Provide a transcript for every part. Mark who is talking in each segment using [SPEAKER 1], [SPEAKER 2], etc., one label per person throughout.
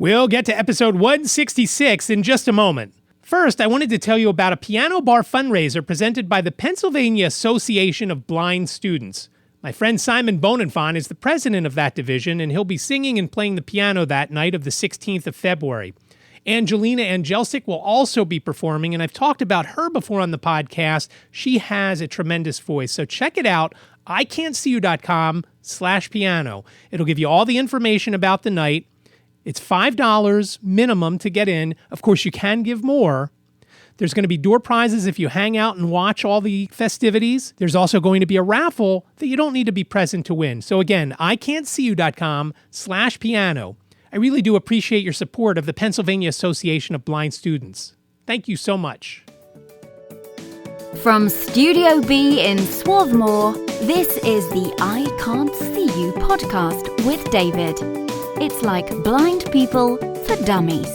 [SPEAKER 1] We'll get to episode 166 in just a moment. First, I wanted to tell you about a piano bar fundraiser presented by the Pennsylvania Association of Blind Students. My friend Simon Bonenfant is the president of that division, and he'll be singing and playing the piano that night of the 16th of February. Angelina Angelsic will also be performing, and I've talked about her before on the podcast. She has a tremendous voice, so check it out, iCantCU.com/piano. It'll give you all the information about the night. It's $5 minimum to get in. Of course, you can give more. There's going to be door prizes if you hang out and watch all the festivities. There's also going to be a raffle that you don't need to be present to win. So again, iCantCU.com/piano. I really do appreciate your support of the Pennsylvania Association of Blind Students. Thank you so much.
[SPEAKER 2] From Studio B in Swarthmore, this is the iCantCU podcast with David. It's like blind people for dummies.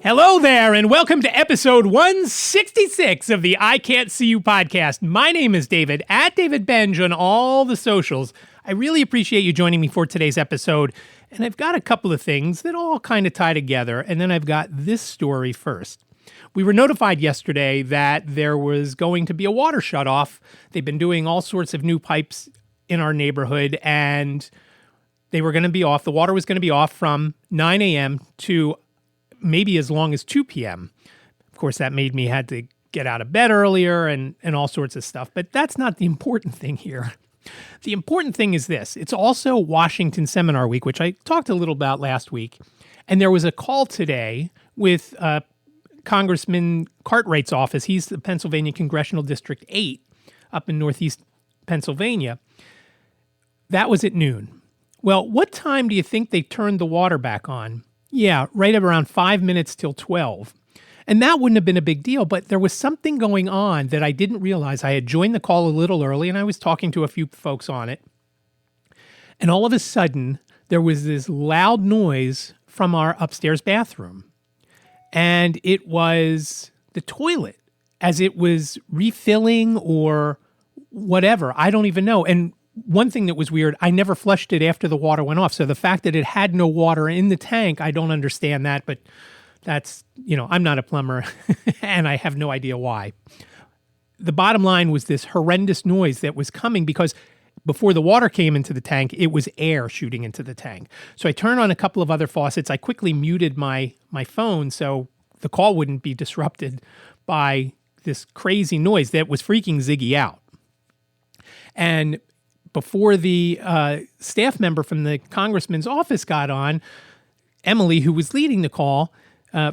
[SPEAKER 1] Hello there, and welcome to episode 166 of the iCantCU podcast. My name is David, at David Benj on all the socials. I really appreciate you joining me for today's episode, and I've got a couple of things that all kind of tie together, and then I've got this story first. We were notified yesterday that there was going to be a water shutoff. They've been doing all sorts of new pipes in our neighborhood, and they were going to be off. The water was going to be off from 9 a.m. to maybe as long as 2 p.m. Of course, that made me had to get out of bed earlier and all sorts of stuff. But that's not the important thing here. The important thing is this. It's also Washington Seminar Week, which I talked a little about last week. And there was a call today with Congressman Cartwright's office. He's the Pennsylvania Congressional District 8 up in Northeast Pennsylvania. That was at noon. Well, what time do you think they turned the water back on? Yeah, right around 5 minutes till 12. And that wouldn't have been a big deal, but there was something going on that I didn't realize. I had joined the call a little early, and I was talking to a few folks on it. And all of a sudden, there was this loud noise from our upstairs bathroom. And it was the toilet, as it was refilling or whatever. I don't even know. And one thing that was weird, I never flushed it after the water went off. So the fact that it had no water in the tank, I don't understand that. But that's, I'm not a plumber and I have no idea why. The bottom line was this horrendous noise that was coming because before the water came into the tank, it was air shooting into the tank. So I turned on a couple of other faucets. I quickly muted my phone so the call wouldn't be disrupted by this crazy noise that was freaking Ziggy out. And before the staff member from the congressman's office got on, Emily, who was leading the call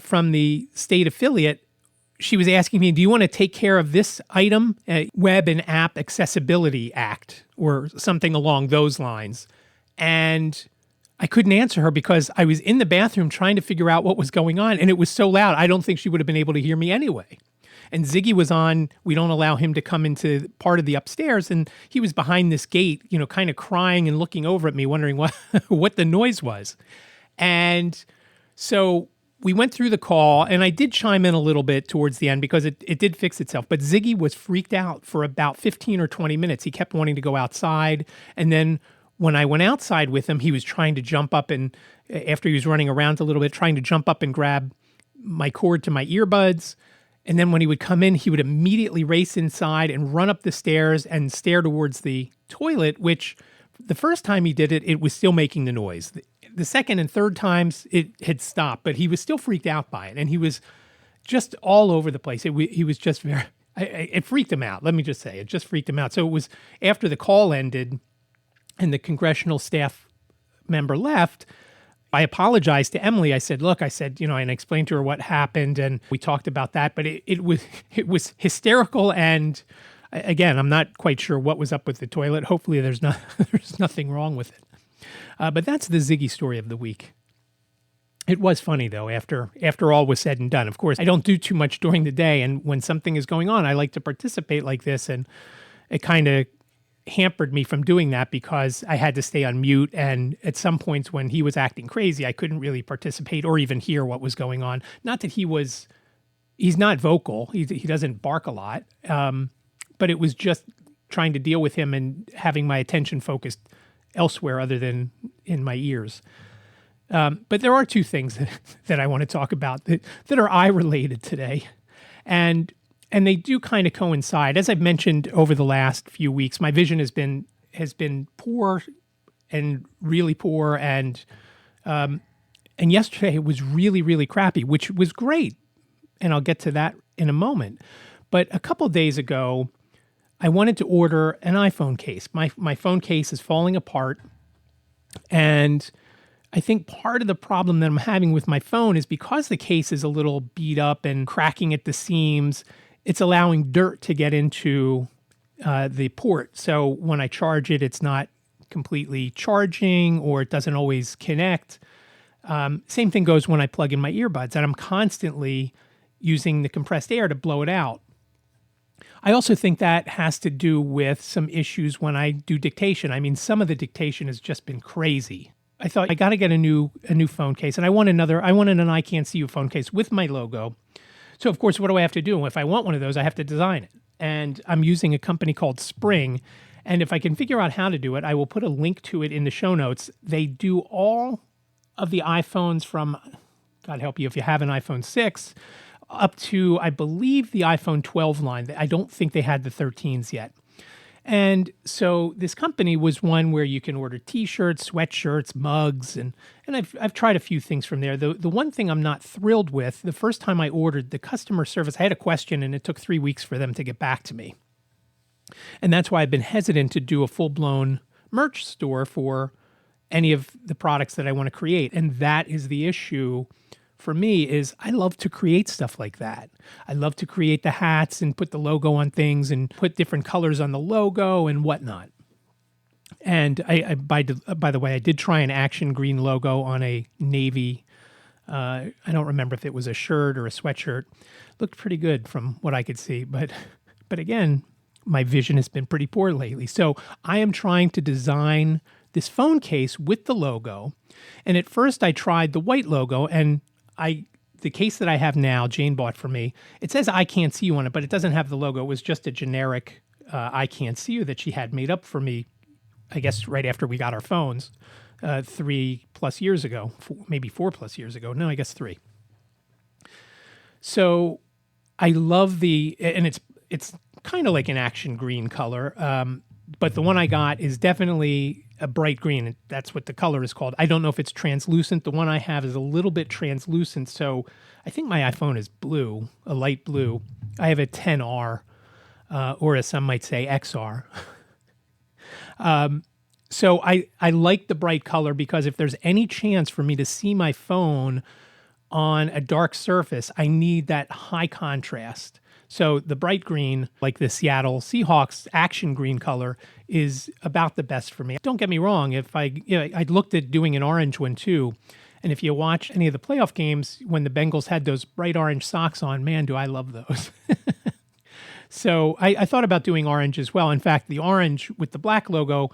[SPEAKER 1] from the state affiliate, she was asking me, do you want to take care of this item, Web and App Accessibility Act, or something along those lines? And I couldn't answer her because I was in the bathroom trying to figure out what was going on, and it was so loud, I don't think she would have been able to hear me anyway. And Ziggy was on, we don't allow him to come into part of the upstairs, and he was behind this gate, kind of crying and looking over at me, wondering what the noise was. And so we went through the call, and I did chime in a little bit towards the end because it did fix itself. But Ziggy was freaked out for about 15 or 20 minutes. He kept wanting to go outside. And then when I went outside with him, he was trying to jump up and, after he was running around a little bit, trying to jump up and grab my cord to my earbuds. And then when he would come in, he would immediately race inside and run up the stairs and stare towards the toilet, which the first time he did it, it was still making the noise. The second and third times, it had stopped, but he was still freaked out by it. And he was just all over the place. He was just it freaked him out. Let me just say, it just freaked him out. So it was after the call ended and the congressional staff member left, I apologized to Emily. I said, and I explained to her what happened, and we talked about that. But it was hysterical, and again, I'm not quite sure what was up with the toilet. Hopefully, there's nothing wrong with it. But that's the Ziggy story of the week. It was funny though. After all was said and done, of course, I don't do too much during the day, and when something is going on, I like to participate like this, and it kind of hampered me from doing that because I had to stay on mute. And at some points when he was acting crazy, I couldn't really participate or even hear what was going on. Not that he's not vocal. He doesn't bark a lot. But it was just trying to deal with him and having my attention focused elsewhere other than in my ears. But there are two things that I want to talk about that are eye related today. And they do kind of coincide. As I've mentioned over the last few weeks, my vision has been poor and really poor. And yesterday it was really, really crappy, which was great. And I'll get to that in a moment. But a couple of days ago, I wanted to order an iPhone case. My phone case is falling apart. And I think part of the problem that I'm having with my phone is because the case is a little beat up and cracking at the seams, it's allowing dirt to get into the port. So when I charge it, it's not completely charging or it doesn't always connect. Same thing goes when I plug in my earbuds, and I'm constantly using the compressed air to blow it out. I also think that has to do with some issues when I do dictation. I mean, some of the dictation has just been crazy. I thought I got to get a new phone case, and I wanted an iCantCU phone case with my logo. So of course, what do I have to do? If I want one of those, I have to design it. And I'm using a company called Spring. And if I can figure out how to do it, I will put a link to it in the show notes. They do all of the iPhones from, God help you if you have an iPhone 6, up to, I believe, the iPhone 12 line. I don't think they had the 13s yet. And so this company was one where you can order T-shirts, sweatshirts, mugs, and I've tried a few things from there. The one thing I'm not thrilled with, the first time I ordered, the customer service, I had a question and it took 3 weeks for them to get back to me. And that's why I've been hesitant to do a full-blown merch store for any of the products that I want to create. And that is the issue for me, is I love to create stuff like that. I love to create the hats and put the logo on things and put different colors on the logo and whatnot. And by the way, I did try an action green logo on a navy. I don't remember if it was a shirt or a sweatshirt. Looked pretty good from what I could see. But again, my vision has been pretty poor lately. So I am trying to design this phone case with the logo. And at first I tried the white logo, and the case that I have now, Jane bought for me, it says iCantCU on it, but it doesn't have the logo. It was just a generic iCantCU that she had made up for me, I guess, right after we got our phones 3+ years ago, maybe 4+ years ago. No, I guess 3. So I love and it's kind of like an action green color, but the one I got is definitely a bright green. That's what the color is called. I don't know if it's translucent. The one I have is a little bit translucent, so I think my iPhone is blue, a light blue. I have a 10R, or as some might say, XR. So I like the bright color because if there's any chance for me to see my phone on a dark surface, I need that high contrast. So the bright green, like the Seattle Seahawks action green color, is about the best for me. Don't get me wrong. If I looked at doing an orange one too. And if you watch any of the playoff games, when the Bengals had those bright orange socks on, man, do I love those. So I thought about doing orange as well. In fact, the orange with the black logo,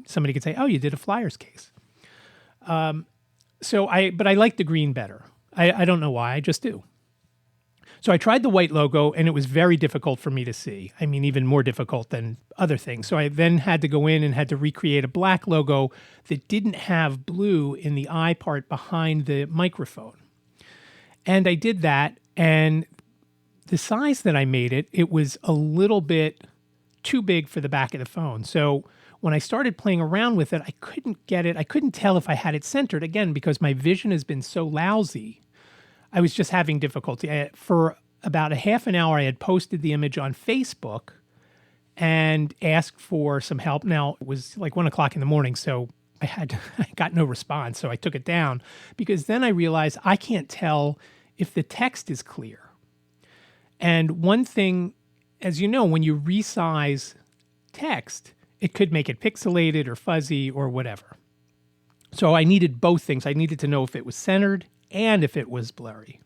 [SPEAKER 1] somebody could say, oh, you did a Flyers case. But I like the green better. I don't know why, I just do. So I tried the white logo, and it was very difficult for me to see. I mean, even more difficult than other things. So I then had to go in and had to recreate a black logo that didn't have blue in the eye part behind the microphone. And I did that, and the size that I made it was a little bit too big for the back of the phone. So when I started playing around with it, I couldn't get it. I couldn't tell if I had it centered, again, because my vision has been so lousy. I was just having difficulty. For about a half an hour, I had posted the image on Facebook and asked for some help. Now, it was like 1 o'clock in the morning, so I got no response, so I took it down, because then I realized I can't tell if the text is clear. And one thing, as you know, when you resize text, it could make it pixelated or fuzzy or whatever. So I needed both things. I needed to know if it was centered and if it was blurry.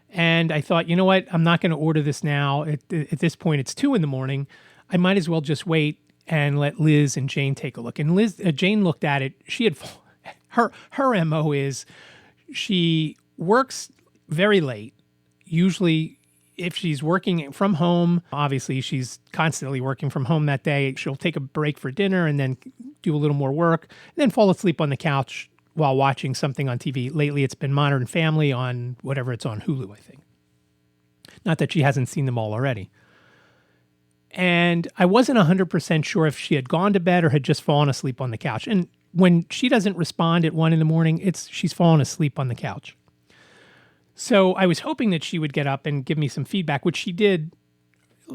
[SPEAKER 1] And I thought, you know what? I'm not going to order this now. At this point, it's 2 a.m. I might as well just wait and let Liz and Jane take a look. And Jane looked at it. She had her MO is she works very late. Usually, if she's working from home, obviously she's constantly working from home that day. She'll take a break for dinner and then do a little more work, and then fall asleep on the couch while watching something on TV. Lately, it's been Modern Family on whatever it's on Hulu, I think. Not that she hasn't seen them all already. And I wasn't 100% sure if she had gone to bed or had just fallen asleep on the couch. And when she doesn't respond at 1 a.m, she's fallen asleep on the couch. So I was hoping that she would get up and give me some feedback, which she did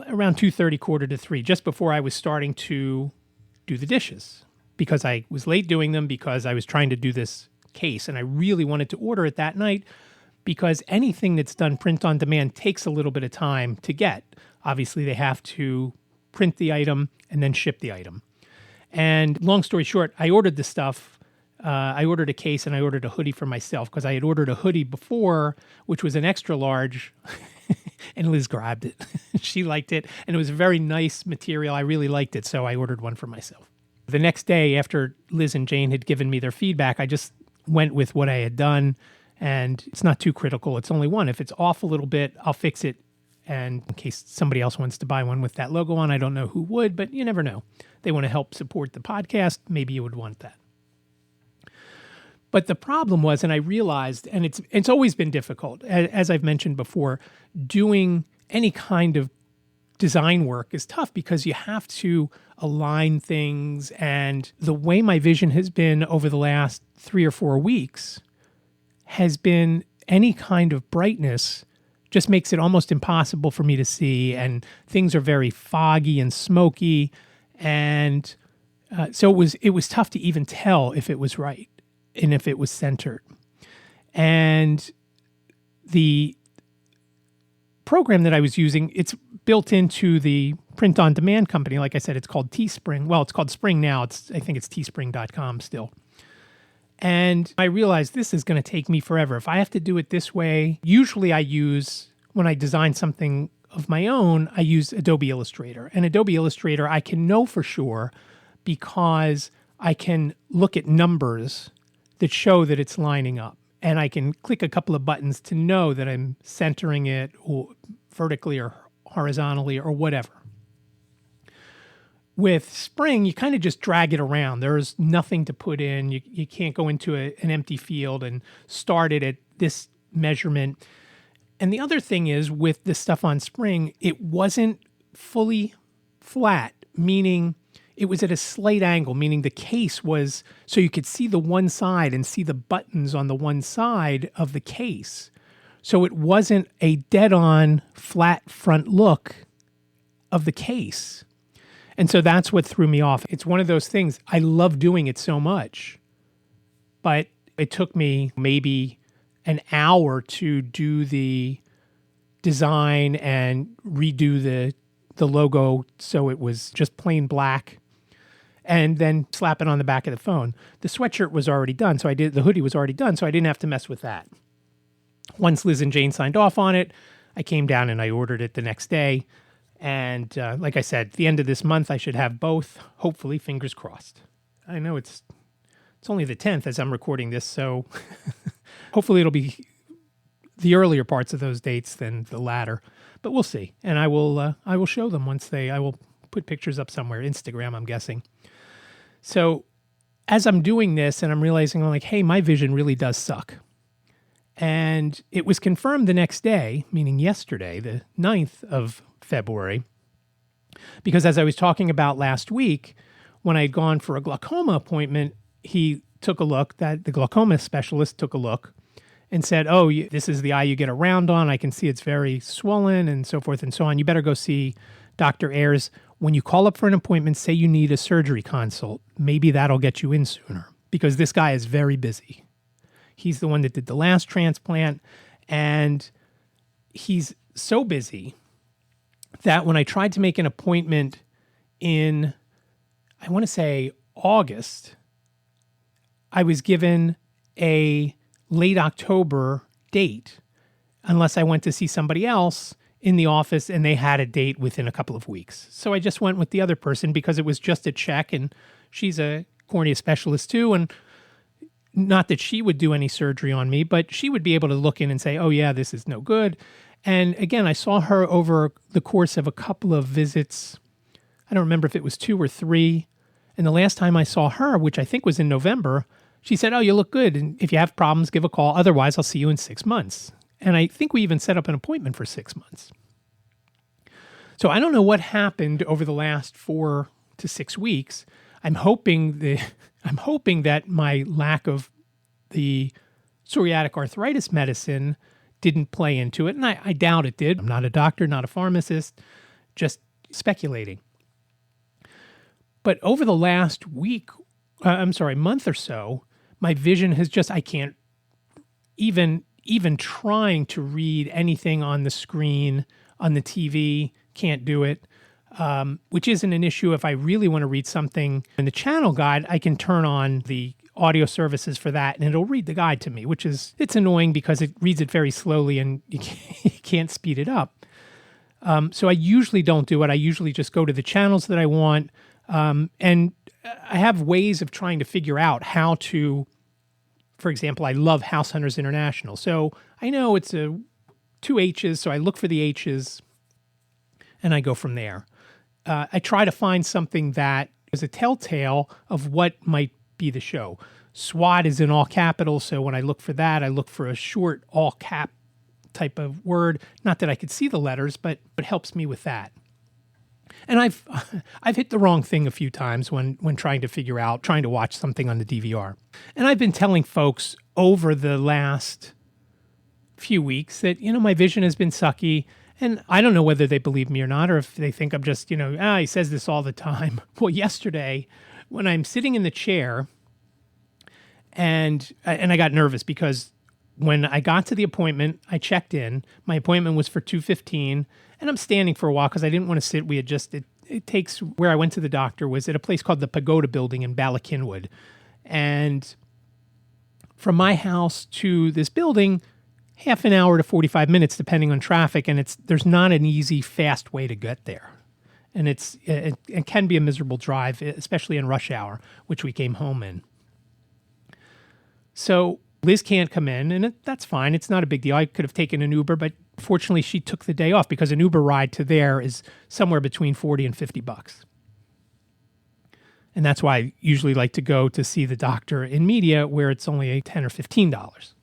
[SPEAKER 1] around 2:30, 2:45, just before I was starting to do the dishes, because I was late doing them because I was trying to do this case and I really wanted to order it that night, because anything that's done print on demand takes a little bit of time to get. Obviously, they have to print the item and then ship the item. And long story short, I ordered the stuff. I ordered a case and I ordered a hoodie for myself because I had ordered a hoodie before, which was an extra large, and Liz grabbed it. She liked it, and it was a very nice material. I really liked it, so I ordered one for myself. The next day, after Liz and Jane had given me their feedback, I just went with what I had done, and it's not too critical. It's only one. If it's off a little bit, I'll fix it, and in case somebody else wants to buy one with that logo on, I don't know who would, but you never know. They want to help support the podcast, maybe you would want that. But the problem was, and I realized, and it's always been difficult, as I've mentioned before, doing any kind of design work is tough because you have to align things. And the way my vision has been over the last 3 or 4 weeks has been any kind of brightness just makes it almost impossible for me to see. And things are very foggy and smoky. And so it was tough to even tell if it was right and if it was centered. And the program that I was using, it's built into the print-on-demand company. Like I said, it's called Teespring. Well, it's called Spring now. I think it's teespring.com still. And I realized this is going to take me forever. If I have to do it this way, usually when I design something of my own, I use Adobe Illustrator. And Adobe Illustrator, I can know for sure because I can look at numbers that show that it's lining up. And I can click a couple of buttons to know that I'm centering it or vertically or horizontally or whatever. With Spring, you kind of just drag it around. There's nothing to put in. You can't go into an empty field and start it at this measurement. And the other thing is, with the stuff on Spring, it wasn't fully flat, meaning it was at a slight angle, meaning the case was so you could see the one side and see the buttons on the one side of the case. So it wasn't a dead-on flat front look of the case. And so that's what threw me off. It's one of those things. I love doing it so much, but it took me maybe an hour to do the design and redo the logo so it was just plain black, and then slap it on the back of the phone. The sweatshirt was already done, so the hoodie was already done, so I didn't have to mess with that. Once Liz and Jane signed off on it, I came down and I ordered it the next day. And like I said, at the end of this month, I should have both, hopefully, fingers crossed. I know it's only the 10th as I'm recording this, so hopefully it'll be the earlier parts of those dates than the latter. But we'll see. And I will show them I will put pictures up somewhere, Instagram, I'm guessing. So as I'm doing this and I'm realizing, I'm like, hey, my vision really does suck. And it was confirmed the next day, meaning yesterday, the 9th of February, because as I was talking about last week, when I had gone for a glaucoma appointment, he took a look, the glaucoma specialist took a look and said, oh, this is the eye you get around on. I can see it's very swollen and so forth and so on. You better go see Dr. Ayers. When you call up for an appointment, say you need a surgery consult. Maybe that'll get you in sooner, because this guy is very busy. He's the one that did the last transplant, and he's so busy that when I tried to make an appointment in, I want to say August, I was given a late October date, unless I went to see somebody else in the office and they had a date within a couple of weeks. So I just went with the other person because it was just a check, and she's a cornea specialist too. And not that she would do any surgery on me, but she would be able to look in and say, oh yeah, this is no good. And again, I saw her over the course of a couple of visits. I don't remember if it was 2 or 3. And the last time I saw her, which I think was in November, she said, "Oh, you look good. And if you have problems, give a call. Otherwise, I'll see you in 6 months." And I think we even set up an appointment for 6 months. So I don't know what happened over the last 4 to 6 weeks. I'm hoping that my lack of the psoriatic arthritis medicine didn't play into it, and I doubt it did. I'm not a doctor, not a pharmacist, just speculating. But over the last month or so, my vision has I can't even trying to read anything on the screen, on the TV, can't do it, which isn't an issue. If I really want to read something in the channel guide, I can turn on the audio services for that, and it'll read the guide to me, it's annoying because it reads it very slowly and you can't speed it up. So I usually don't do it. I usually just go to the channels that I want, and I have ways of trying to figure out how to, for example, I love House Hunters International. So I know it's 2 H's, so I look for the H's and I go from there. I try to find something that is a telltale of what might be the show. SWAT is in all capitals, so when I look for that, I look for a short all cap type of word. Not that I could see the letters, but it helps me with that. And I've hit the wrong thing a few times when trying to watch something on the DVR. And I've been telling folks over the last few weeks that, my vision has been sucky. And I don't know whether they believe me or not, or if they think I'm just, he says this all the time. Well, yesterday, when I'm sitting in the chair, and I got nervous because when I got to the appointment, I checked in. My appointment was for 2:15, and I'm standing for a while because I didn't want to sit. It takes, where I went to the doctor was at a place called the Pagoda Building in Ballackinwood. And from my house to this building, half an hour to 45 minutes, depending on traffic, and there's not an easy, fast way to get there. And it can be a miserable drive, especially in rush hour, which we came home in. So Liz can't come in, and that's fine. It's not a big deal. I could have taken an Uber, but fortunately she took the day off because an Uber ride to there is somewhere between $40 and $50. And that's why I usually like to go to see the doctor in media where it's only $10 or $15.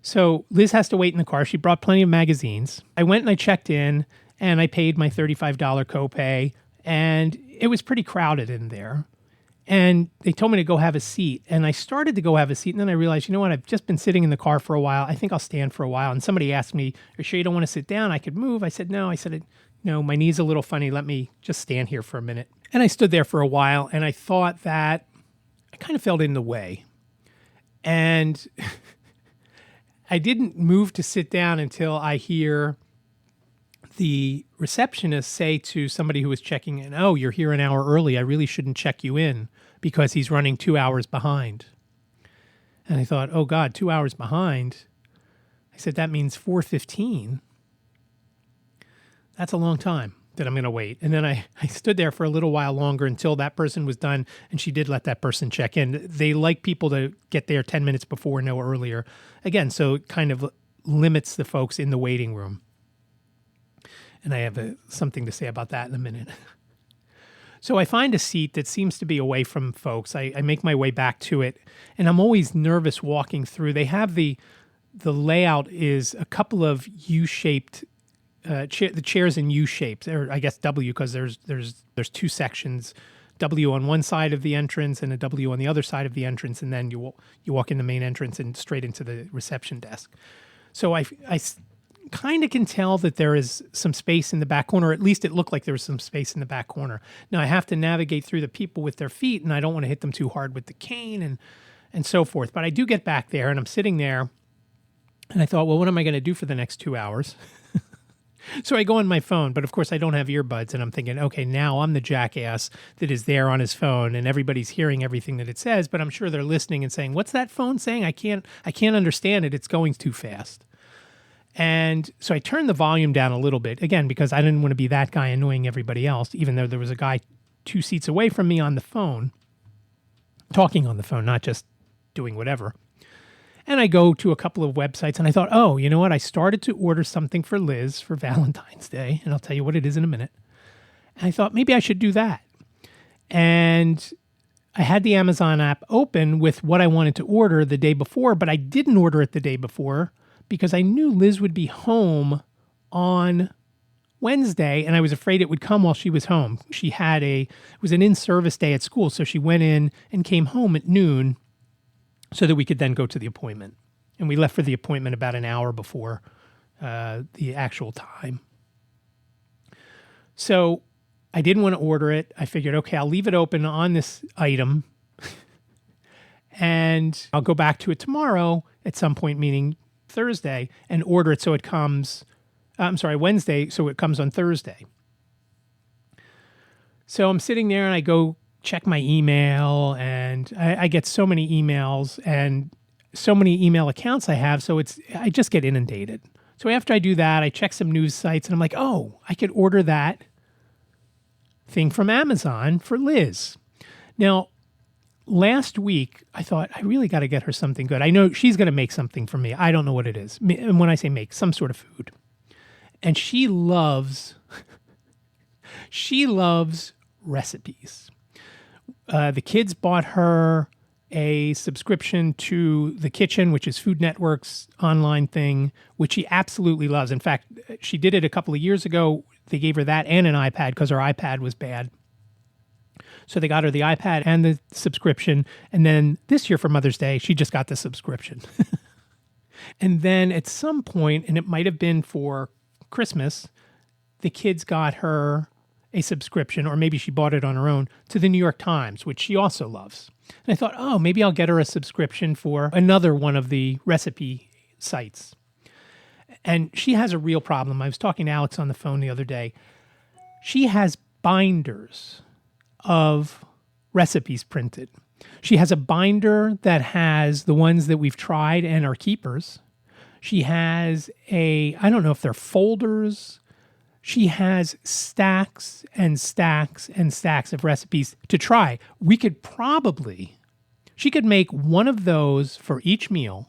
[SPEAKER 1] So Liz has to wait in the car. She brought plenty of magazines. I went and I checked in, and I paid my $35 copay, and it was pretty crowded in there. And they told me to go have a seat, and I started to go have a seat, and then I realized, I've just been sitting in the car for a while. I think I'll stand for a while. And somebody asked me, "Are you sure you don't want to sit down? I could move." I said, "No." I said, "No, my knee's a little funny. Let me just stand here for a minute." And I stood there for a while, and I thought that I kind of felt in the way. And I didn't move to sit down until I hear the receptionist say to somebody who was checking in, "Oh, you're here an hour early. I really shouldn't check you in because he's running 2 hours behind." And I thought, oh God, 2 hours behind. I said, that means 4:15. That's a long time that I'm going to wait. And then I stood there for a little while longer until that person was done, and she did let that person check in. They like people to get there 10 minutes before, no earlier. Again, so it kind of limits the folks in the waiting room. And I have something to say about that in a minute. So I find a seat that seems to be away from folks. I make my way back to it, and I'm always nervous walking through. They have the layout is a couple of U-shaped, the chairs in U-shapes, or I guess W, because there's 2 sections, W on one side of the entrance and a W on the other side of the entrance, and then you walk in the main entrance and straight into the reception desk. So I kind of can tell that there is some space in the back corner, or at least it looked like there was some space in the back corner. Now I have to navigate through the people with their feet, and I don't want to hit them too hard with the cane and so forth. But I do get back there, and I'm sitting there, and I thought, well, what am I going to do for the next 2 hours? So I go on my phone, but of course I don't have earbuds, and I'm thinking, okay, now I'm the jackass that is there on his phone, and everybody's hearing everything that it says, but I'm sure they're listening and saying, what's that phone saying? I can't understand it. It's going too fast. And so I turned the volume down a little bit, again, because I didn't want to be that guy annoying everybody else, even though there was a guy 2 seats away from me on the phone, talking on the phone, not just doing whatever. And I go to a couple of websites, and I thought, oh, you know what? I started to order something for Liz for Valentine's Day, and I'll tell you what it is in a minute. And I thought maybe I should do that. And I had the Amazon app open with what I wanted to order the day before, but I didn't order it the day before because I knew Liz would be home on Wednesday, and I was afraid it would come while she was home. It was an in-service day at school, so she went in and came home at noon so that we could then go to the appointment. And we left for the appointment about an hour before the actual time. So I didn't want to order it. I figured, okay, I'll leave it open on this item and I'll go back to it tomorrow at some point, meaning Thursday, and order it so it comes, Wednesday, so it comes on Thursday. So I'm sitting there and I go check my email, and I get so many emails and so many email accounts I have, so I just get inundated. So after I do that, I check some news sites and I'm like, oh, I could order that thing from Amazon for Liz. Now, last week, I thought, I really got to get her something good. I know she's going to make something for me. I don't know what it is. And when I say make, some sort of food. And she loves recipes. The kids bought her a subscription to The Kitchen, which is Food Network's online thing, which she absolutely loves. In fact, she did it a couple of years ago. They gave her that and an iPad because her iPad was bad. So they got her the iPad and the subscription. And then this year for Mother's Day, she just got the subscription. And then at some point, and it might have been for Christmas, the kids got her a subscription, or maybe she bought it on her own, to the New York Times, which she also loves. And I thought, oh, maybe I'll get her a subscription for another one of the recipe sites. And she has a real problem. I was talking to Alex on the phone the other day. She has binders of recipes printed. She has a binder that has the ones that we've tried and are keepers. She has I don't know if they're folders. She has stacks and stacks and stacks of recipes to try. She could make one of those for each meal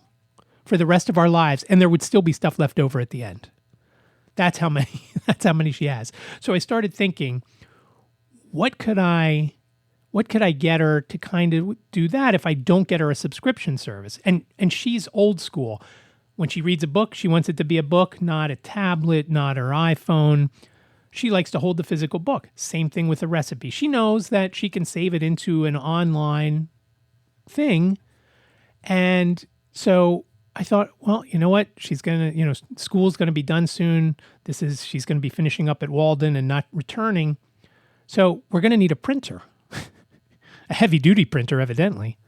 [SPEAKER 1] for the rest of our lives, and there would still be stuff left over at the end. That's how many she has. So I started thinking, what could I get her to kind of do that if I don't get her a subscription service? And she's old school. When she reads a book, she wants it to be a book, not a tablet, not her iPhone. She likes to hold the physical book. Same thing with the recipe. She knows that she can save it into an online thing. And so I thought, well, you know what? She's going to, school's going to be done soon. She's going to be finishing up at Walden and not returning. So we're going to need a printer, a heavy duty printer, evidently.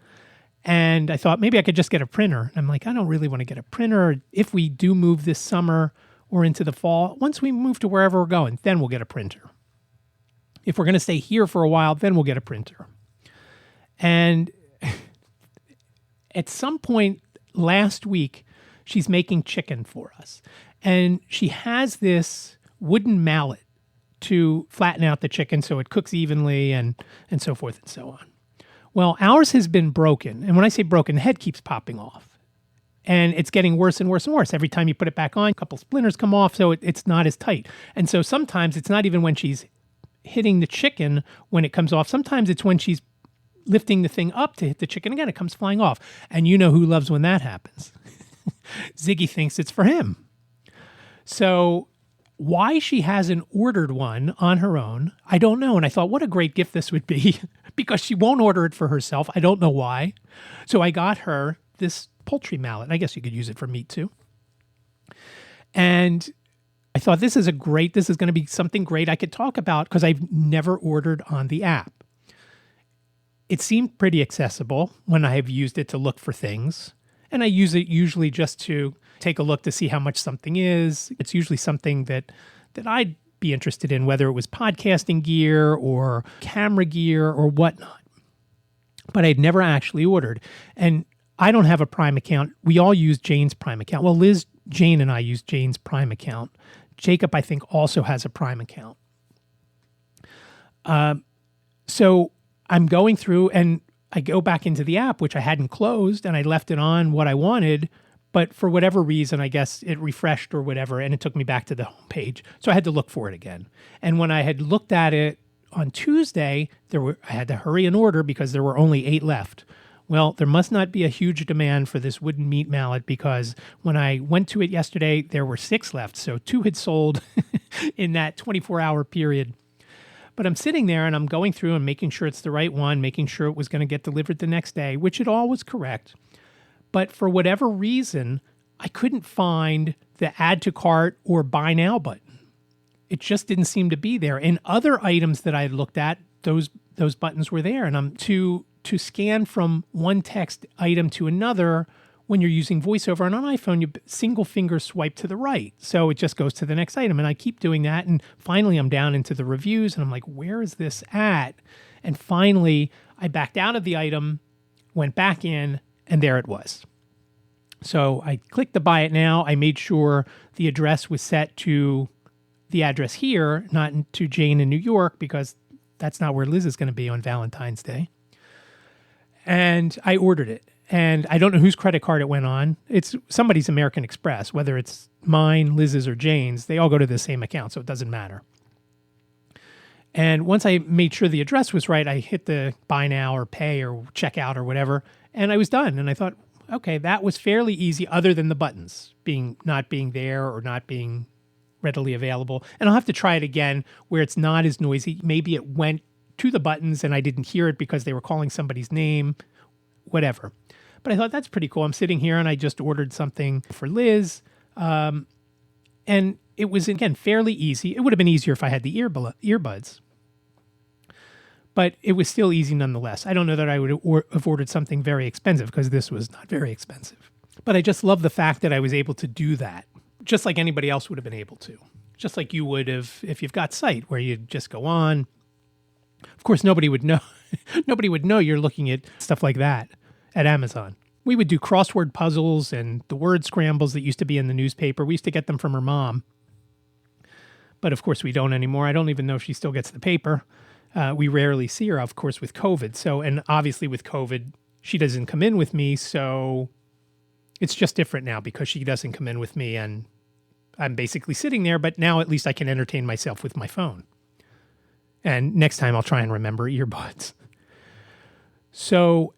[SPEAKER 1] And I thought maybe I could just get a printer. And I'm like, I don't really want to get a printer. If we do move this summer or into the fall, once we move to wherever we're going, then we'll get a printer. If we're going to stay here for a while, then we'll get a printer. And at some point last week, she's making chicken for us. And she has this wooden mallet to flatten out the chicken so it cooks evenly and so forth and so on. Well, ours has been broken. And when I say broken, the head keeps popping off. And it's getting worse and worse and worse. Every time you put it back on, a couple splinters come off, so it's not as tight. And so sometimes it's not even when she's hitting the chicken when it comes off. Sometimes it's when she's lifting the thing up to hit the chicken again, it comes flying off. And you know who loves when that happens. Ziggy thinks it's for him. So why she hasn't ordered one on her own, I don't know. And I thought, what a great gift this would be because she won't order it for herself. I don't know why. So I got her this poultry mallet. I guess you could use it for meat too. And I thought this is going to be something great I could talk about because I've never ordered on the app. It seemed pretty accessible when I have used it to look for things. And I use it usually just to take a look to see how much something is. It's usually something that I'd be interested in, whether it was podcasting gear or camera gear or whatnot. But I'd never actually ordered. And I don't have a Prime account. We all use Jane's Prime account. Well, Liz, Jane, and I use Jane's Prime account. Jacob, I think, also has a Prime account. So I'm going through and I go back into the app, which I hadn't closed, and I left it on what I wanted. But for whatever reason, I guess it refreshed or whatever, and it took me back to the home page. So I had to look for it again. And when I had looked at it on Tuesday, I had to hurry and order because there were only 8 left. Well, there must not be a huge demand for this wooden meat mallet because when I went to it yesterday, there were 6 left. So 2 had sold in that 24-hour period. But I'm sitting there and I'm going through and making sure it's the right one, making sure it was going to get delivered the next day, which it all was correct. But for whatever reason, I couldn't find the add to cart or buy now button. It just didn't seem to be there. And other items that I had looked at, those buttons were there. And I'm to scan from one text item to another. When you're using VoiceOver on an iPhone, you single finger swipe to the right. So it just goes to the next item. And I keep doing that. And finally, I'm down into the reviews and I'm like, where is this at? And finally, I backed out of the item, went back in, and there it was. So I clicked the buy it now. I made sure the address was set to the address here, not to Jane in New York, because that's not where Liz is going to be on Valentine's Day. And I ordered it. And I don't know whose credit card it went on. It's somebody's American Express, whether it's mine, Liz's, or Jane's. They all go to the same account, so it doesn't matter. And once I made sure the address was right, I hit the buy now or pay or check out or whatever, and I was done. And I thought, okay, that was fairly easy other than the buttons not being there or not being readily available. And I'll have to try it again where it's not as noisy. Maybe it went to the buttons and I didn't hear it because they were calling somebody's name, whatever. But I thought that's pretty cool. I'm sitting here and I just ordered something for Liz. And it was, again, fairly easy. It would have been easier if I had the earbuds. But it was still easy nonetheless. I don't know that I would have ordered something very expensive because this was not very expensive. But I just love the fact that I was able to do that, just like anybody else would have been able to. Just like you would have if you've got Sight, where you just go on. Of course, nobody would know. Nobody would know you're looking at stuff like that at Amazon. We would do crossword puzzles and the word scrambles that used to be in the newspaper. We used to get them from her mom. But of course, we don't anymore. I don't even know if she still gets the paper. We rarely see her, of course, with COVID. So, and obviously with COVID, she doesn't come in with me. So it's just different now because she doesn't come in with me and I'm basically sitting there. But now at least I can entertain myself with my phone. And next time I'll try and remember earbuds. So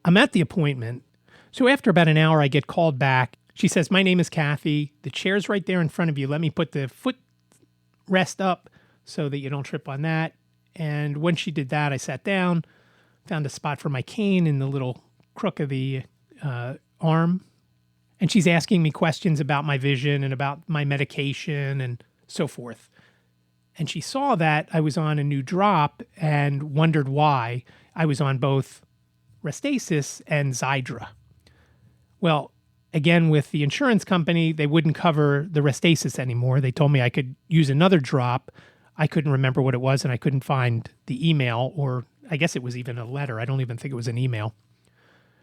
[SPEAKER 1] I'm at the appointment. So after about an hour, I get called back. She says, "My name is Kathy. The chair's right there in front of you. Let me put the foot rest up so that you don't trip on that." And when she did that, I sat down, found a spot for my cane in the little crook of the arm. And she's asking me questions about my vision and about my medication and so forth. And she saw that I was on a new drop and wondered why I was on both Restasis and Xiidra. Well, again, with the insurance company, they wouldn't cover the Restasis anymore. They told me I could use another drop. I couldn't remember what it was, and I couldn't find the email, or I guess it was even a letter. I don't even think it was an email.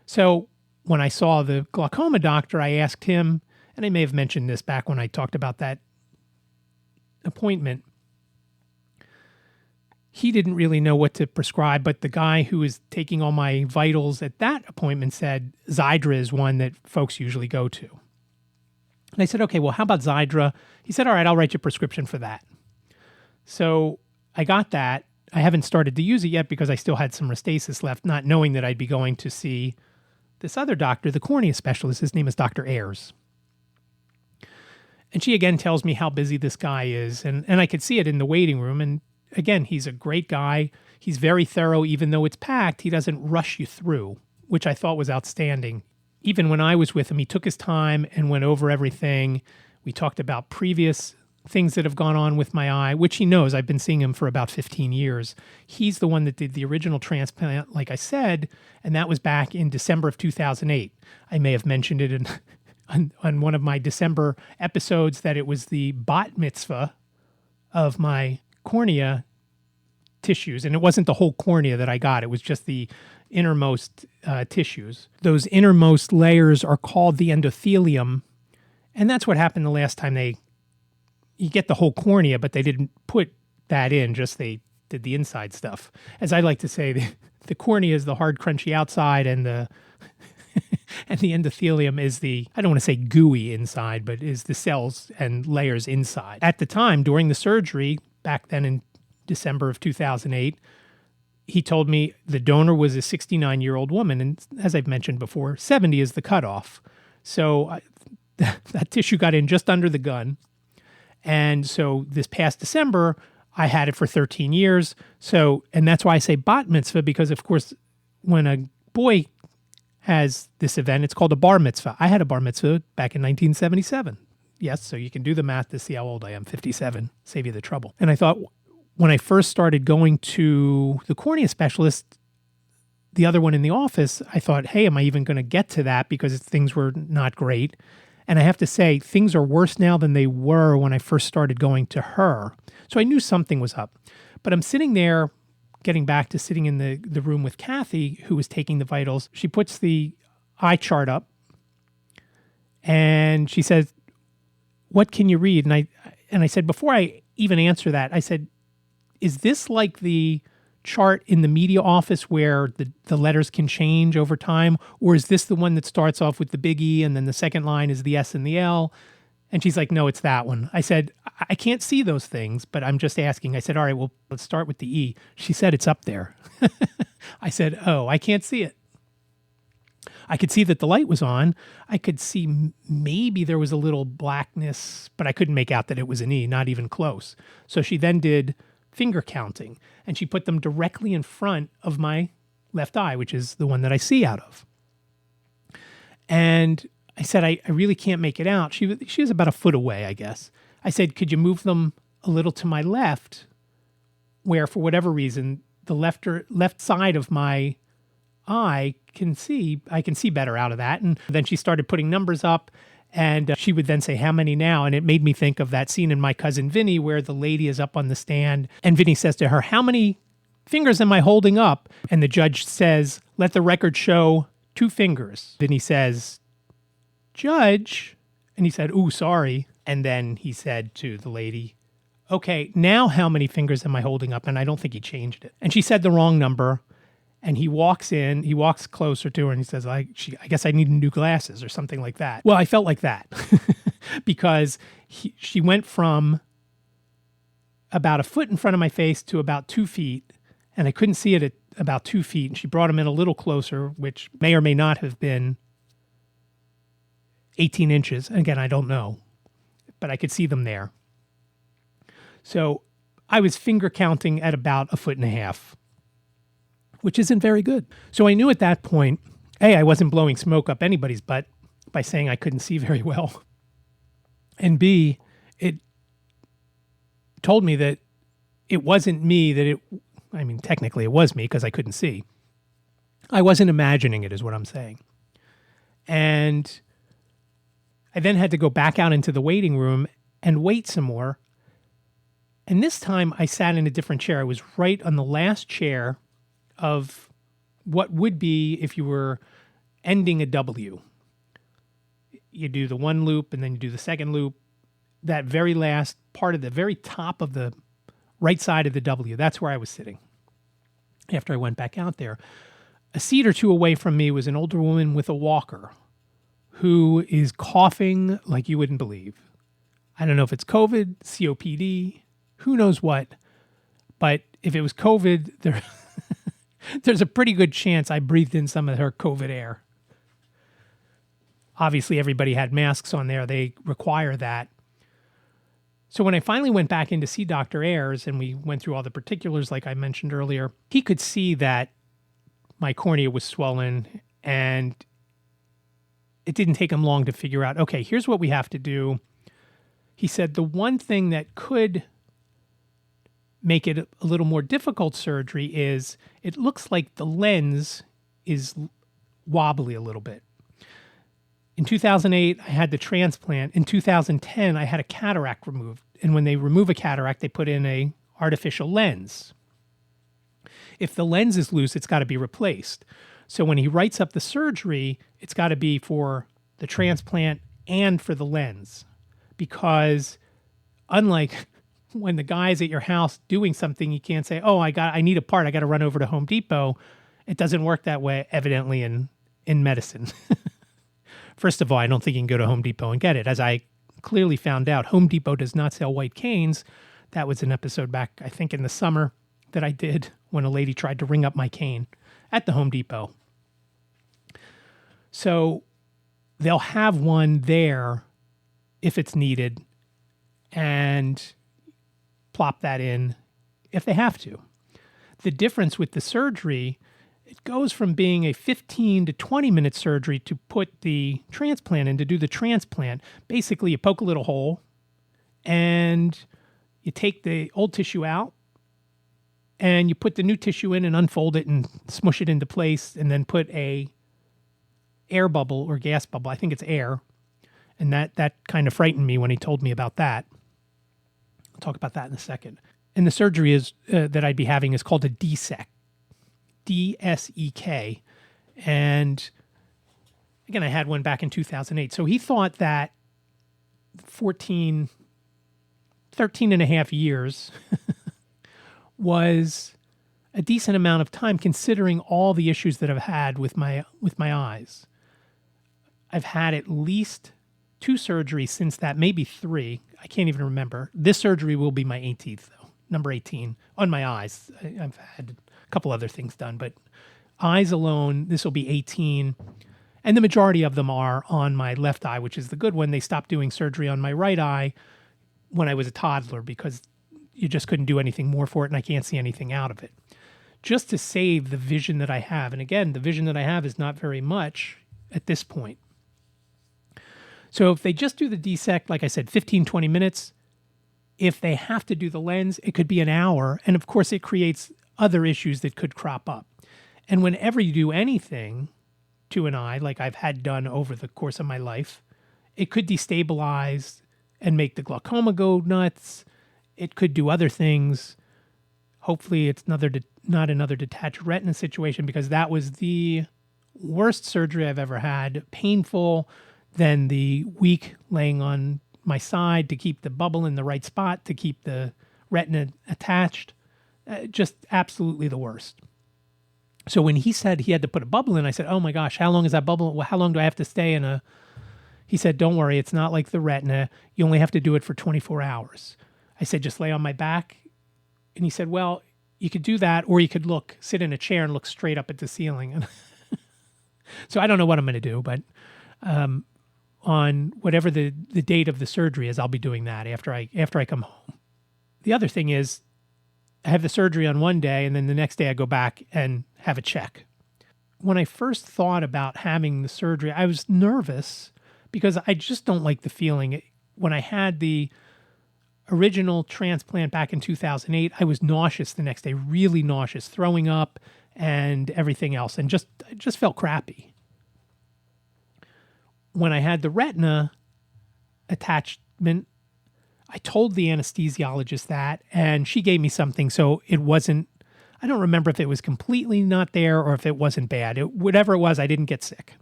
[SPEAKER 1] So when I saw the glaucoma doctor, I asked him, and I may have mentioned this back when I talked about that appointment. He didn't really know what to prescribe, but the guy who was taking all my vitals at that appointment said Xiidra is one that folks usually go to. And I said, okay, well, how about Xiidra? He said, all right, I'll write you a prescription for that. So I got that. I haven't started to use it yet because I still had some Restasis left, not knowing that I'd be going to see this other doctor, the cornea specialist. His name is Dr. Ayers. And she again tells me how busy this guy is. And I could see it in the waiting room. And again, he's a great guy. He's very thorough. Even though it's packed, he doesn't rush you through, which I thought was outstanding. Even when I was with him, he took his time and went over everything. We talked about previous things that have gone on with my eye, which he knows. I've been seeing him for about 15 years. He's the one that did the original transplant, like I said, and that was back in December of 2008. I may have mentioned it on one of my December episodes that it was the bat mitzvah of my cornea tissues, and it wasn't the whole cornea that I got. It was just the innermost tissues. Those innermost layers are called the endothelium, and that's what happened the last time you get the whole cornea, but they didn't put that in, just they did the inside stuff. As I like to say, the cornea is the hard, crunchy outside, and the and the endothelium is the, I don't want to say gooey inside, but is the cells and layers inside. At the time, during the surgery, back then in December of 2008. He told me the donor was a 69-year-old woman. And as I've mentioned before, 70 is the cutoff. So that tissue got in just under the gun. And so this past December, I had it for 13 years. So, and that's why I say bat mitzvah, because of course, when a boy has this event, it's called a bar mitzvah. I had a bar mitzvah back in 1977. Yes, so you can do the math to see how old I am, 57, save you the trouble. And I thought when I first started going to the cornea specialist, the other one in the office, I thought, hey, am I even going to get to that because things were not great? And I have to say, things are worse now than they were when I first started going to her. So I knew something was up. But I'm sitting there, getting back to sitting in the room with Kathy, who was taking the vitals. She puts the eye chart up, and she says, what can you read? And I said, before I even answer that, I said, is this like the chart in the media office where the letters can change over time? Or is this the one that starts off with the big E and then the second line is the S and the L? And she's like, no, it's that one. I said, I can't see those things, but I'm just asking. I said, all right, well, let's start with the E. She said, it's up there. I said, oh, I can't see it. I could see that the light was on. I could see maybe there was a little blackness, but I couldn't make out that it was an E, not even close. So she then did finger counting, and she put them directly in front of my left eye, which is the one that I see out of. And I said, I really can't make it out. She was about a foot away, I guess. I said, could you move them a little to my left, where for whatever reason, the left side of my eye I can see better out of that. And then she started putting numbers up, and she would then say, how many now? And it made me think of that scene in My Cousin Vinny where the lady is up on the stand and Vinny says to her, how many fingers am I holding up? And the judge says, let the record show 2 fingers. Vinny says, Judge. And he said, ooh, sorry. And then he said to the lady, okay, now how many fingers am I holding up? And I don't think he changed it. And she said the wrong number. And he walks closer to her and he says, I guess I need new glasses or something like that. Well, I felt like that because she went from about a foot in front of my face to about 2 feet, and I couldn't see it at about 2 feet. And she brought him in a little closer, which may or may not have been 18 inches. And again, I don't know, but I could see them there. So I was finger counting at about 1.5 feet. Which isn't very good. So I knew at that point, A, I wasn't blowing smoke up anybody's butt by saying I couldn't see very well. And B, it told me that it wasn't me, technically it was me because I couldn't see. I wasn't imagining it is what I'm saying. And I then had to go back out into the waiting room and wait some more. And this time I sat in a different chair. I was right on the last chair of what would be if you were ending a W. You do the one loop and then you do the second loop. That very last part of the very top of the right side of the W, that's where I was sitting after I went back out there. A seat or two away from me was an older woman with a walker who is coughing like you wouldn't believe. I don't know if it's COVID, COPD, who knows what, but if it was COVID, there's a pretty good chance I breathed in some of her COVID air. Obviously, everybody had masks on there. They require that. So when I finally went back in to see Dr. Ayers and we went through all the particulars like I mentioned earlier, he could see that my cornea was swollen, and it didn't take him long to figure out, okay, here's what we have to do. He said the one thing that could make it a little more difficult surgery is it looks like the lens is wobbly a little bit. In 2008, I had the transplant. In 2010, I had a cataract removed. And when they remove a cataract, they put in a artificial lens. If the lens is loose, it's got to be replaced. So when he writes up the surgery, it's got to be for the transplant and for the lens. Because unlike when the guy's at your house doing something, you can't say, oh, I need a part. I got to run over to Home Depot. It doesn't work that way, evidently, in medicine. First of all, I don't think you can go to Home Depot and get it. As I clearly found out, Home Depot does not sell white canes. That was an episode back, I think, in the summer that I did when a lady tried to ring up my cane at the Home Depot. So they'll have one there if it's needed and plop that in if they have to. The difference with the surgery, it goes from being a 15 to 20 minute surgery to put the transplant in, to do the transplant. Basically, you poke a little hole and you take the old tissue out and you put the new tissue in and unfold it and smush it into place and then put a air bubble or gas bubble. I think it's air. And that kind of frightened me when he told me about that. I'll talk about that in a second. And the surgery is that I'd be having is called a DSEK. DSEK. And again, I had one back in 2008. So he thought that 13 and a half years was a decent amount of time considering all the issues that I've had with my eyes. I've had at least 2 surgeries since that, maybe 3. I can't even remember. This surgery will be my 18th, though, number 18, on my eyes. I've had a couple other things done, but eyes alone, this will be 18. And the majority of them are on my left eye, which is the good one. They stopped doing surgery on my right eye when I was a toddler because you just couldn't do anything more for it, and I can't see anything out of it. Just to save the vision that I have. And again, the vision that I have is not very much at this point. So if they just do the DSEK, like I said, 15, 20 minutes, if they have to do the lens, it could be an hour. And of course, it creates other issues that could crop up. And whenever you do anything to an eye, like I've had done over the course of my life, it could destabilize and make the glaucoma go nuts. It could do other things. Hopefully it's not another detached retina situation, because that was the worst surgery I've ever had. Painful. Then the week laying on my side to keep the bubble in the right spot, to keep the retina attached. Just absolutely the worst. So when he said he had to put a bubble in, I said, oh my gosh, how long is that bubble? How long do I have to stay in a... He said, don't worry, it's not like the retina. You only have to do it for 24 hours. I said, just lay on my back. And he said, well, you could do that, or you could sit in a chair and look straight up at the ceiling. So I don't know what I'm going to do, but on whatever the date of the surgery is, I'll be doing that after I come home. The other thing is, I have the surgery on one day, and then the next day I go back and have a check. When I first thought about having the surgery, I was nervous because I just don't like the feeling. When I had the original transplant back in 2008, I was nauseous the next day, really nauseous, throwing up and everything else, and just felt crappy. When I had the retina attachment, I told the anesthesiologist that, and she gave me something, so it wasn't, I don't remember if it was completely not there or if it wasn't bad. Whatever it was, I didn't get sick.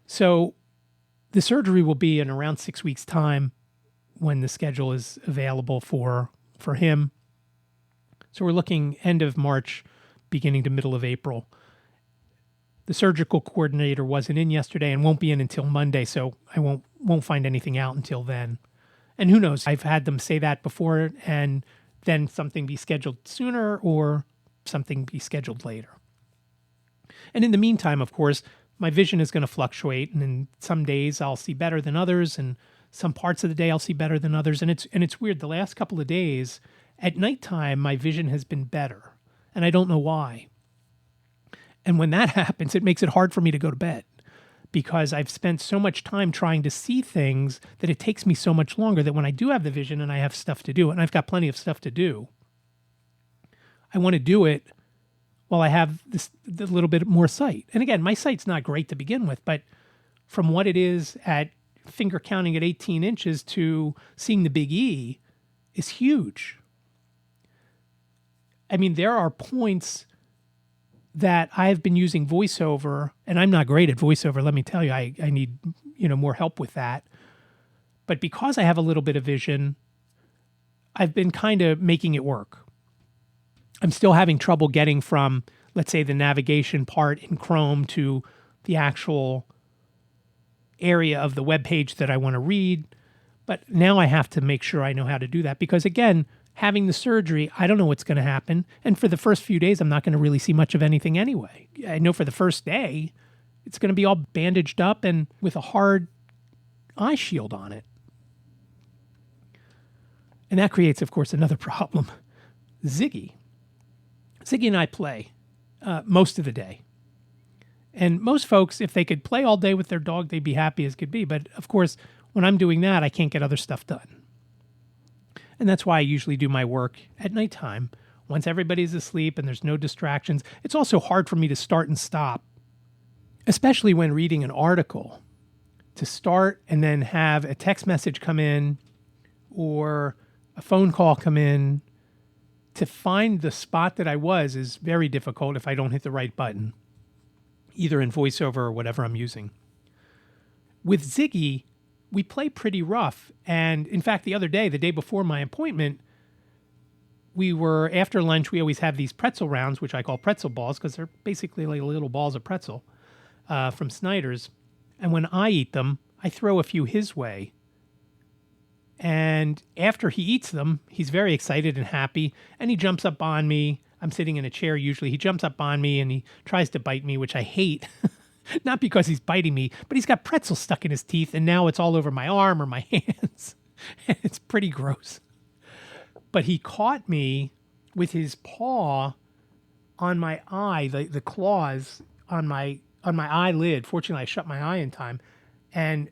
[SPEAKER 1] So the surgery will be in around 6 weeks' time when the schedule is available for him. So we're looking end of March, beginning to middle of April. The surgical coordinator wasn't in yesterday and won't be in until Monday, so I won't find anything out until then. And who knows? I've had them say that before, and then something be scheduled sooner or something be scheduled later. And in the meantime, of course, my vision is going to fluctuate, and in some days I'll see better than others, and some parts of the day I'll see better than others. And it's weird. The last couple of days at nighttime, my vision has been better, and I don't know why. And when that happens, it makes it hard for me to go to bed because I've spent so much time trying to see things that it takes me so much longer that when I do have the vision and I have stuff to do, and I've got plenty of stuff to do, I want to do it while I have the little bit more sight. And again, my sight's not great to begin with, but from what it is at finger counting at 18 inches to seeing the big E is huge. I mean, there are points that I've been using voiceover, and I'm not great at voiceover, let me tell you. I need more help with that. But because I have a little bit of vision, I've been kind of making it work. I'm still having trouble getting from, let's say, the navigation part in Chrome to the actual area of the web page that I want to read. But now I have to make sure I know how to do that because, again, having the surgery, I don't know what's going to happen. And for the first few days, I'm not going to really see much of anything anyway. I know for the first day, it's going to be all bandaged up and with a hard eye shield on it. And that creates, of course, another problem. Ziggy and I play most of the day. And most folks, if they could play all day with their dog, they'd be happy as could be. But of course, when I'm doing that, I can't get other stuff done. And that's why I usually do my work at nighttime, once everybody's asleep and there's no distractions. It's also hard for me to start and stop, especially when reading an article, to start and then have a text message come in or a phone call come in. To find the spot that I was is very difficult if I don't hit the right button, either in VoiceOver or whatever I'm using. With Ziggy, we play pretty rough. And in fact, the other day, the day before my appointment, after lunch, we always have these pretzel rounds, which I call pretzel balls because they're basically like little balls of pretzel from Snyder's. And when I eat them, I throw a few his way. And after he eats them, he's very excited and happy, and he jumps up on me. I'm sitting in a chair usually. He jumps up on me and he tries to bite me, which I hate. Not because he's biting me, but he's got pretzels stuck in his teeth, and now it's all over my arm or my hands. It's pretty gross. But he caught me with his paw on my eye, the claws on my eyelid. Fortunately, I shut my eye in time, and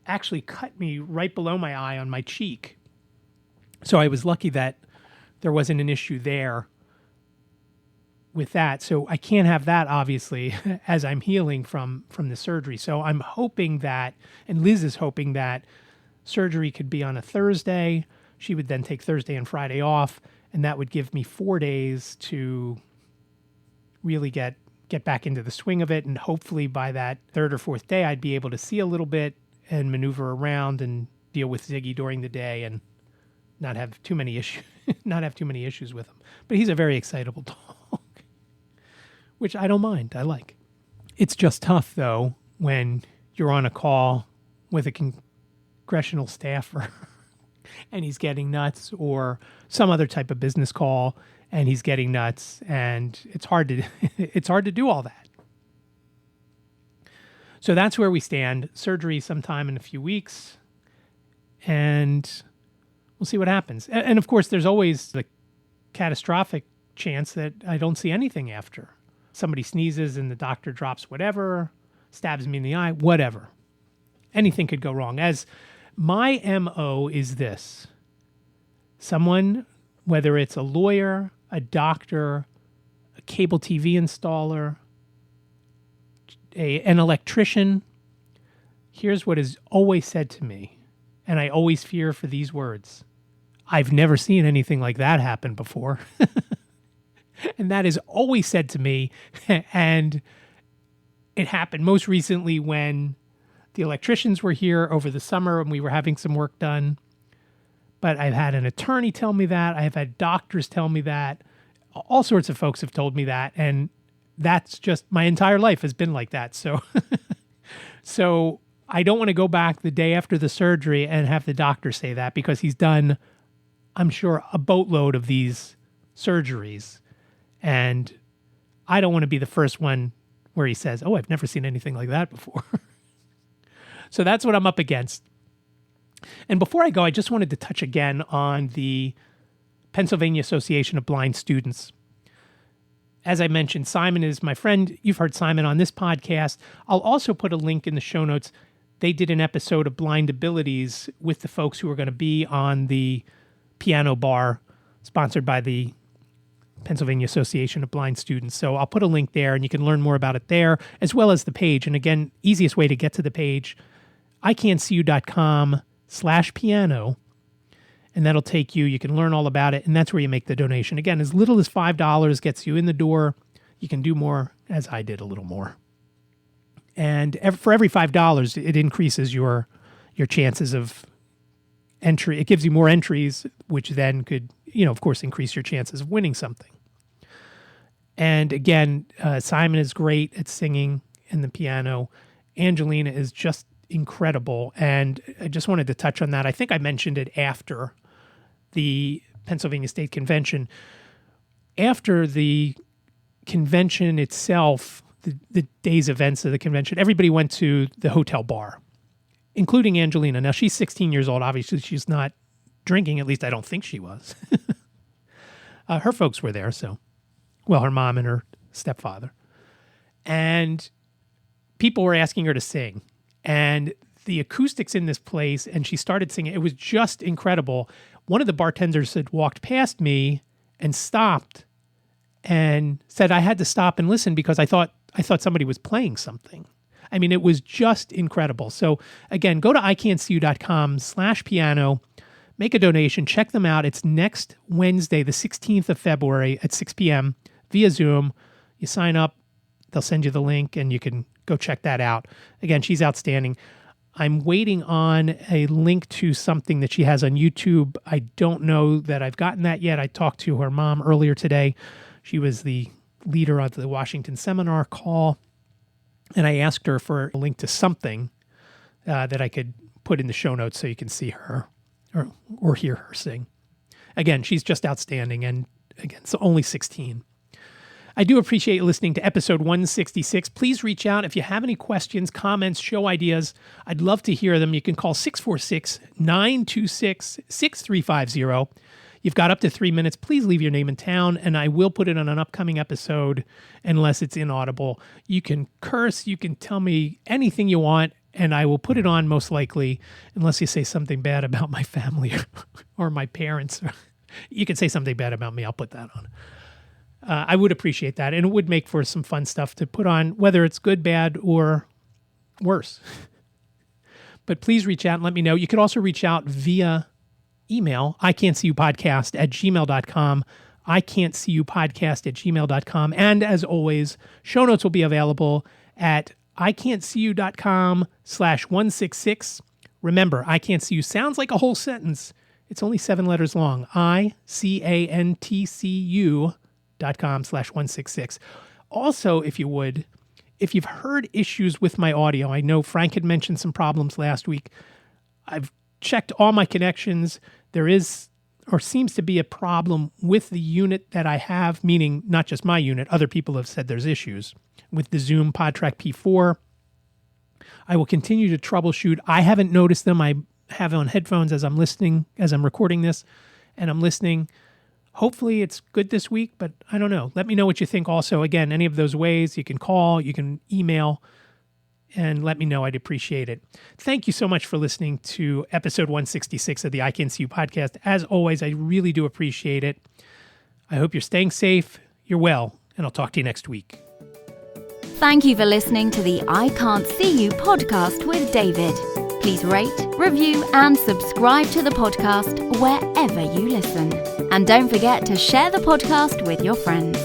[SPEAKER 1] actually cut me right below my eye on my cheek. So I was lucky that there wasn't an issue there with that. So I can't have that, obviously, as I'm healing from the surgery. So I'm hoping that, and Liz is hoping that surgery could be on a Thursday. She would then take Thursday and Friday off, and that would give me 4 days to really get back into the swing of it. And hopefully by that third or fourth day, I'd be able to see a little bit and maneuver around and deal with Ziggy during the day and not have too many issues, with him. But he's a very excitable dog, which I don't mind. I like. It's just tough though when you're on a call with a congressional staffer and he's getting nuts, or some other type of business call and he's getting nuts, and it's hard to do all that. So that's where we stand. Surgery sometime in a few weeks, and we'll see what happens. And of course, there's always the catastrophic chance that I don't see anything after. Somebody sneezes and the doctor drops whatever, stabs me in the eye, whatever. Anything could go wrong. As my MO is this: someone, whether it's a lawyer, a doctor, a cable TV installer, an electrician, here's what is always said to me, and I always fear for these words. I've never seen anything like that happen before. And that is always said to me, and it happened most recently when the electricians were here over the summer and we were having some work done. But I've had an attorney tell me that. I have had doctors tell me that. All sorts of folks have told me that, and that's just, my entire life has been like that. So I don't want to go back the day after the surgery and have the doctor say that, because he's done, I'm sure, a boatload of these surgeries. And I don't want to be the first one where he says, oh, I've never seen anything like that before. So that's what I'm up against. And before I go, I just wanted to touch again on the Pennsylvania Association of Blind Students. As I mentioned, Simon is my friend. You've heard Simon on this podcast. I'll also put a link in the show notes. They did an episode of Blind Abilities with the folks who are going to be on the piano bar sponsored by the Pennsylvania Association of Blind Students. So I'll put a link there and you can learn more about it there, as well as the page. And again, easiest way to get to the page, iCantCU.com/piano. And that'll take you. You can learn all about it, and that's where you make the donation. Again, as little as $5 gets you in the door. You can do more, as I did, a little more. And for every $5, it increases your chances of entry. It gives you more entries, which then could, of course, increase your chances of winning something. And again, Simon is great at singing and the piano. Angelina is just incredible. And I just wanted to touch on that. I think I mentioned it after the Pennsylvania State Convention. After the convention itself, the day's events of the convention, everybody went to the hotel bar, including Angelina. Now, she's 16 years old. Obviously, she's not drinking. At least I don't think she was. Her folks were there, her mom and her stepfather. And people were asking her to sing. And the acoustics in this place, and she started singing. It was just incredible. One of the bartenders had walked past me and stopped and said I had to stop and listen because I thought somebody was playing something. I mean, it was just incredible. So again, go to iCantCU.com/piano, make a donation, check them out. It's next Wednesday, the 16th of February at 6 p.m. via Zoom. You sign up, they'll send you the link, and you can go check that out. Again, she's outstanding. I'm waiting on a link to something that she has on YouTube. I don't know that I've gotten that yet. I talked to her mom earlier today. She was the leader of the Washington seminar call, and I asked her for a link to something that I could put in the show notes so you can see her or hear her sing. Again, she's just outstanding, and again, so only 16. I do appreciate you listening to episode 166. Please reach out if you have any questions, comments, show ideas. I'd love to hear them. You can call 646-926-6350. You've got up to 3 minutes. Please leave your name and town, and I will put it on an upcoming episode unless it's inaudible. You can curse. You can tell me anything you want, and I will put it on most likely, unless you say something bad about my family or my parents. You can say something bad about me. I'll put that on. I would appreciate that, and it would make for some fun stuff to put on, whether it's good, bad, or worse. But please reach out and let me know. You could also reach out via email, iCantCUpodcast@gmail.com, iCantCUpodcast@gmail.com. And as always, show notes will be available at iCantCU.com/166. Remember, iCantCU sounds like a whole sentence. It's only 7 letters long. iCantCU.com/166. Also, if you've heard issues with my audio, I know Frank had mentioned some problems last week. I've checked all my connections. There is or seems to be a problem with the unit that I have, meaning not just my unit. Other people have said there's issues with the Zoom PodTrack P4. I will continue to troubleshoot. I haven't noticed them. I have on headphones as I'm listening, as I'm recording this, and I'm listening. Hopefully it's good this week, but I don't know. Let me know what you think also. Again, any of those ways, you can call, you can email, and let me know. I'd appreciate it. Thank you so much for listening to episode 166 of the iCantCU podcast. As always, I really do appreciate it. I hope you're staying safe, you're well, and I'll talk to you next week.
[SPEAKER 2] Thank you for listening to the iCantCU podcast with David. Please rate, review, and subscribe to the podcast wherever you listen. And don't forget to share the podcast with your friends.